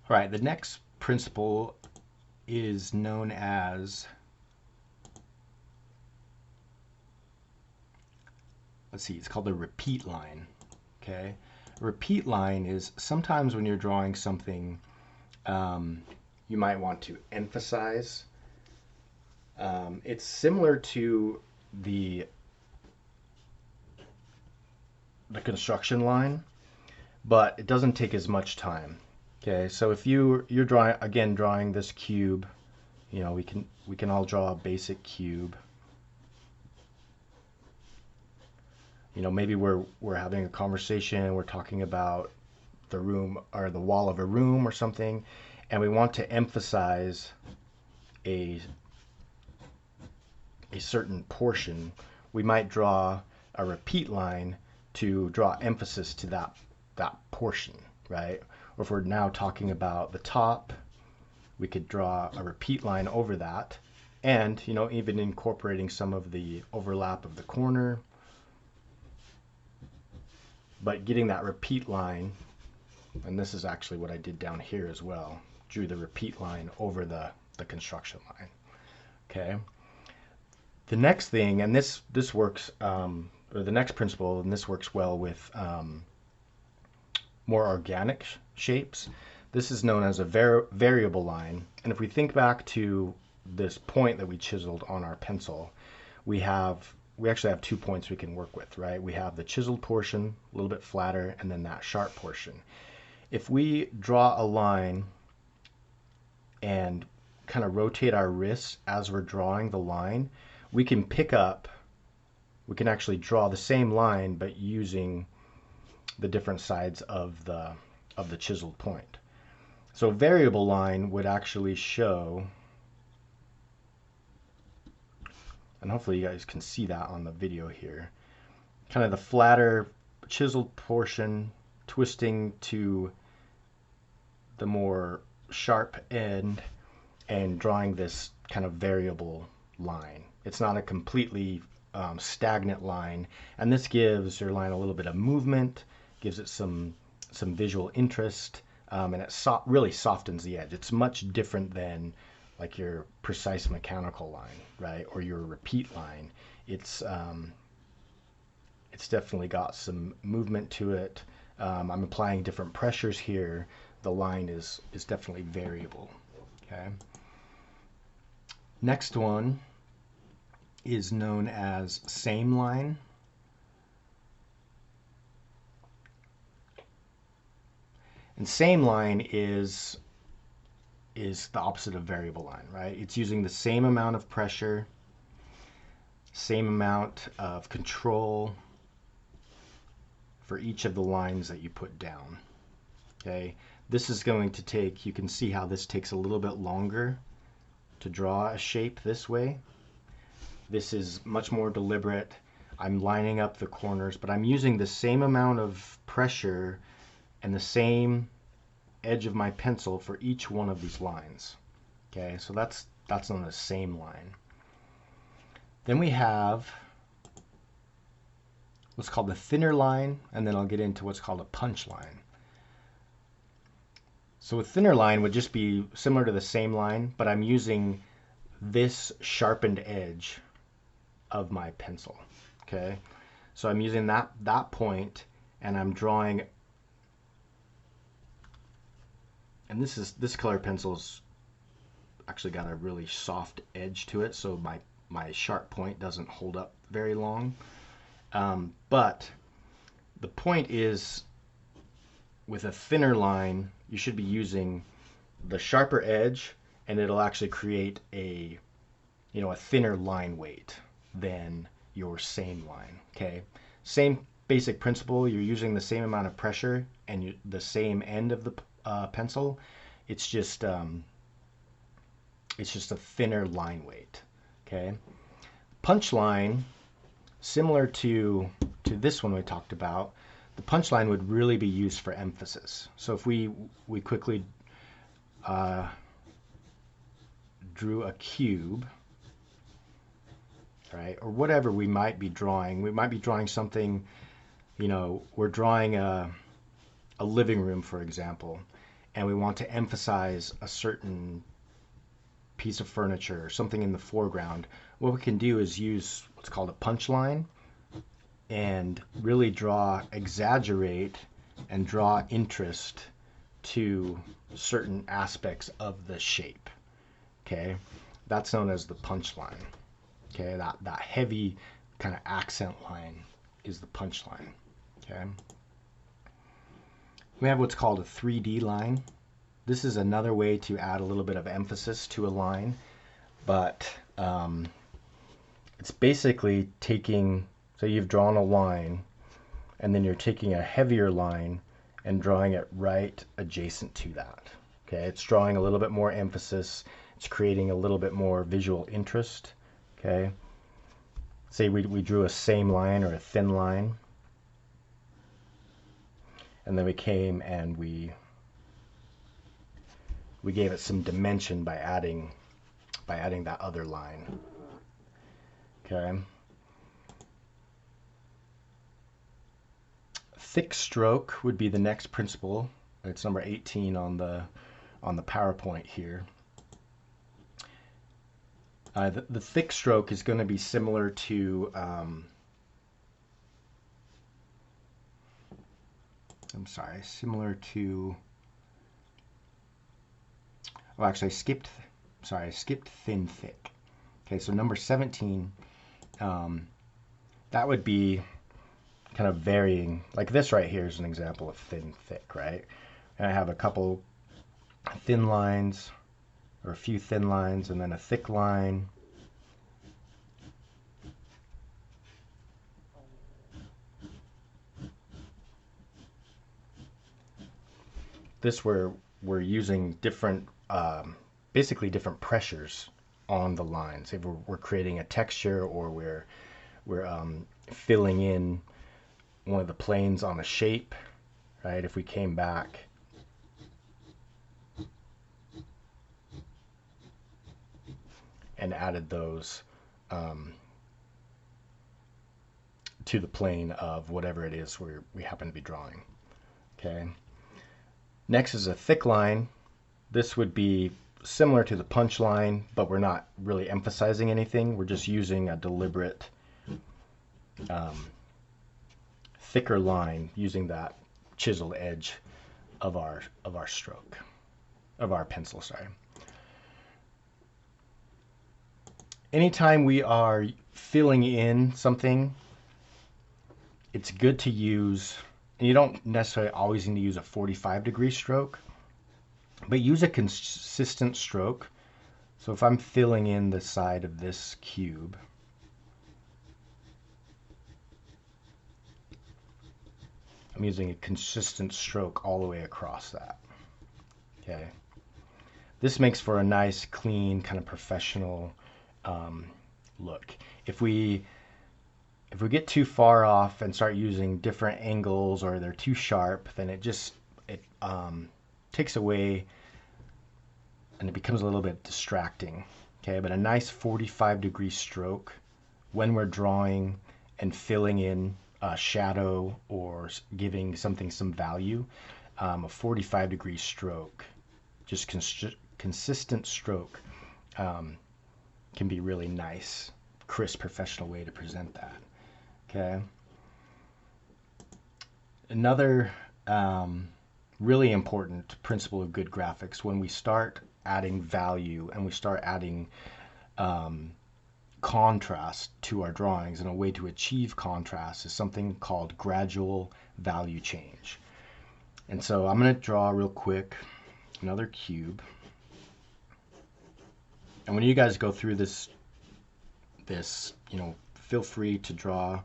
All right, the next principle is known as, let's see, it's called the repeat line. Okay, a repeat line is sometimes when you're drawing something, um, you might want to emphasize. It's similar to the the construction line, but it doesn't take as much time. Okay, so if you're drawing this cube, you know, we can all draw a basic cube. You know, maybe we're having a conversation, we're talking about the room or the wall of a room or something, and we want to emphasize a a certain portion. We might draw a repeat line to draw emphasis to that portion, right? Or if we're now talking about the top, we could draw a repeat line over that, and you know, even incorporating some of the overlap of the corner, but getting that repeat line. And this is actually what I did down here as well. Drew the repeat line over the construction line. Okay. The next thing, and this works, or the next principle, and this works well with more organic shapes. This is known as a variable line. And if we think back to this point that we chiseled on our pencil, we actually have 2 points we can work with, right? We have the chiseled portion, a little bit flatter, and then that sharp portion. If we draw a line and kind of rotate our wrists as we're drawing the line, we can actually draw the same line, but using the different sides of the chiseled point. So a variable line would actually show, and hopefully you guys can see that on the video here, kind of the flatter chiseled portion twisting to the more sharp end and drawing this kind of variable line. It's not a completely stagnant line, and this gives your line a little bit of movement, gives it some visual interest, and it really softens the edge. It's much different than like your precise mechanical line, right, or your repeat line. It's definitely got some movement to it. I'm applying different pressures here. The line is definitely variable. Okay. Next one is known as same line. And same line is the opposite of variable line, right? It's using the same amount of pressure, same amount of control for each of the lines that you put down. Okay, this is going to take, you can see how this takes a little bit longer to draw a shape this way. This is much more deliberate. I'm lining up the corners, but I'm using the same amount of pressure and the same edge of my pencil for each one of these lines. Okay, so that's on the same line. Then we have what's called the thinner line, and then I'll get into what's called a punch line. So a thinner line would just be similar to the same line, but I'm using this sharpened edge of my pencil. Okay, so I'm using that point, and I'm drawing. And this color pencil's actually got a really soft edge to it, so my sharp point doesn't hold up very long. But the point is, with a thinner line, you should be using the sharper edge, and it'll actually create a thinner line weight than your same line. Okay, same basic principle. You're using the same amount of pressure and the same end of the pencil. It's just a thinner line weight. Okay, punch line, similar to this one we talked about. The punch line would really be used for emphasis. So if we quickly drew a cube, right, or whatever we might be drawing something, we're drawing a living room, for example, and we want to emphasize a certain piece of furniture or something in the foreground, what we can do is use what's called a punch line and really exaggerate and draw interest to certain aspects of the shape. Okay, that's known as the punch line. Okay, that heavy kind of accent line is the punch line. Okay, we have what's called a 3D line. This is another way to add a little bit of emphasis to a line, but it's basically taking, so you've drawn a line, and then you're taking a heavier line and drawing it right adjacent to that. Okay, it's drawing a little bit more emphasis. It's creating a little bit more visual interest. Okay, say we drew a same line or a thin line, and then we came and we gave it some dimension by adding that other line. Okay. Thick stroke would be the next principle. It's number 18 on the PowerPoint here. The thick stroke is going to be similar to oh, actually I skipped thin thick. Okay, so number 17, that would be kind of varying. Like this right here is an example of thin thick, right? And I have a couple thin lines, or a few thin lines, and then a thick line. This where we're using different, basically different pressures on the lines. If we're creating a texture, or we're filling in one of the planes on a shape, right? If we came back and added those to the plane of whatever it is we happen to be drawing. Okay. Next is a thick line. This would be similar to the punch line, but we're not really emphasizing anything. We're just using a deliberate thicker line, using that chiseled edge of our stroke, of our pencil, sorry. Anytime we are filling in something, it's good to use, and you don't necessarily always need to use a 45-degree stroke, but use a consistent stroke. So if I'm filling in the side of this cube, I'm using a consistent stroke all the way across that. Okay. This makes for a nice, clean, kind of professional look. If we get too far off and start using different angles, or they're too sharp, then it takes away, and it becomes a little bit distracting. Okay, but a nice 45-degree stroke when we're drawing and filling in a shadow or giving something some value, a 45-degree stroke, just consistent stroke, can be really nice, crisp, professional way to present that. Okay. Another really important principle of good graphics, when we start adding value and we start adding contrast to our drawings, and a way to achieve contrast is something called gradual value change. And so I'm going to draw real quick another cube. And when you guys go through this, feel free to draw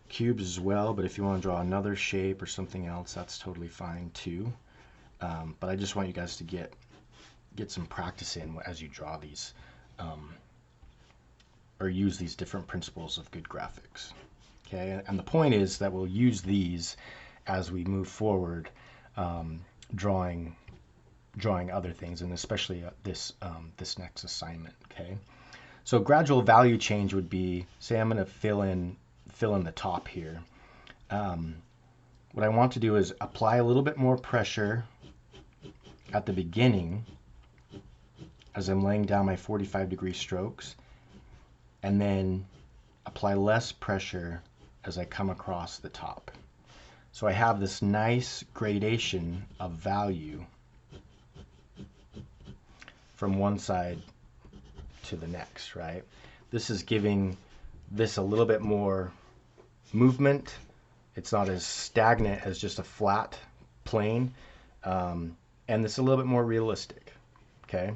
cubes as well, but if you want to draw another shape or something else, that's totally fine too. But I just want you guys to get some practice in as you draw these, or use these different principles of good graphics. Okay, and the point is that we'll use these as we move forward, drawing other things, and especially this next assignment. Okay, so gradual value change would be, say I'm going to fill in the top here. What I want to do is apply a little bit more pressure at the beginning as I'm laying down my 45-degree strokes, and then apply less pressure as I come across the top. So I have this nice gradation of value from one side to the next, right? This is giving this a little bit more movement. It's not as stagnant as just a flat plane, and it's a little bit more realistic, okay?